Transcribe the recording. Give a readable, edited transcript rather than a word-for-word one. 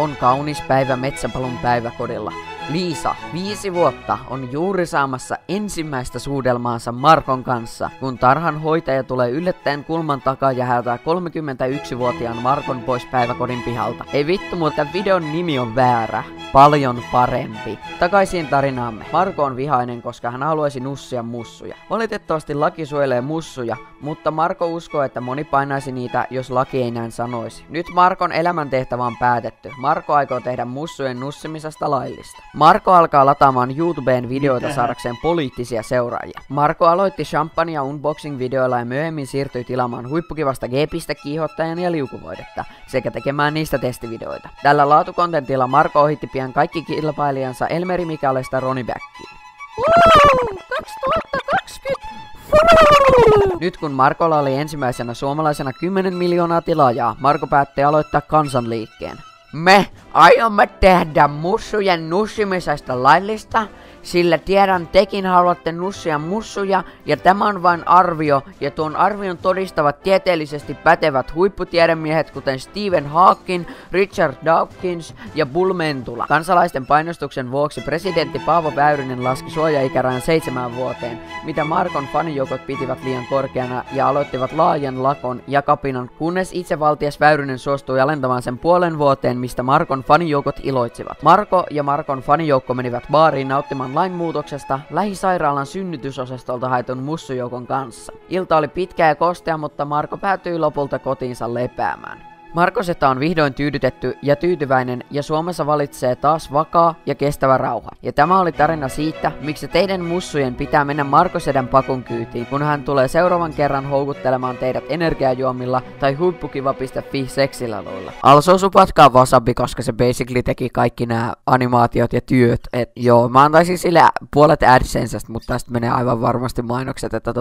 On kaunis päivä Metsäpalun päiväkodilla. Liisa, 5 vuotta, on juuri saamassa ensimmäistä suudelmaansa Markon kanssa, kun tarhan hoitaja tulee yllättäen kulman takaa ja häätää 31-vuotiaan Markon pois päiväkodin pihalta. Ei vittu, mutta videon nimi on väärä. Paljon parempi. Takaisin tarinaamme. Marko on vihainen, koska hän haluaisi nussia mussuja. Valitettavasti laki suojelee mussuja, mutta Marko uskoo, että moni painaisi niitä, jos laki ei näin sanoisi. Nyt Markon elämäntehtävä on päätetty. Marko aikoo tehdä mussujen nussimisesta laillista. Marko alkaa lataamaan YouTubeen videoita saadakseen poliittisia seuraajia. Marko aloitti champagne- unboxing-videoilla ja myöhemmin siirtyi tilaamaan huippukivasta G-pistä kiihottajan ja liukuvoidetta sekä tekemään niistä testivideoita. Tällä laatukontentilla Marko ohitti pian kaikki kilpailijansa Elmeri Mikalesta Roni Backiin. 2020! Nyt kun Markolla oli ensimmäisenä suomalaisena 10 miljoonaa tilaajaa, Marko päätti aloittaa kansanliikkeen. Me aiomme tehdä mussujen nussimisesta laillista, sillä tiedän tekin haluatte nussia mussuja, ja tämä on vain arvio, ja tuon arvion todistavat tieteellisesti pätevät huipputiedemiehet kuten Stephen Hawking, Richard Dawkins ja Bull Mentula. Kansalaisten painostuksen vuoksi presidentti Paavo Väyrynen laski suoja-ikärajan 7 vuoteen, mitä Markon fanijoukot pitivät liian korkeana ja aloittivat laajan lakon ja kapinan, kunnes itsevaltias Väyrynen suostui alentamaan sen 0,5 vuoteen, mistä Markon fanijoukot iloitsivat. Marko ja Markon fanijoukko menivät baariin nauttimaan lainmuutoksesta lähisairaalan synnytysosastolta haetun mussujoukon kanssa. Ilta oli pitkä ja kostea, mutta Marko päätyi lopulta kotiinsa lepäämään. Markosetta on vihdoin tyydytetty ja tyytyväinen, ja Suomessa valitsee taas vakaa ja kestävä rauha. Ja tämä oli tarina siitä, miksi teidän mussujen pitää mennä Markosedän pakun kyytiin, kun hän tulee seuraavan kerran houkuttelemaan teidät energiajuomilla tai huippukiva.fi seksilaluilla. Also supatkaa Wasabi, koska se basically teki kaikki nämä animaatiot ja työt. Joo, mä antaisin sille puolet AdSensesta, mutta tästä menee aivan varmasti mainokset, että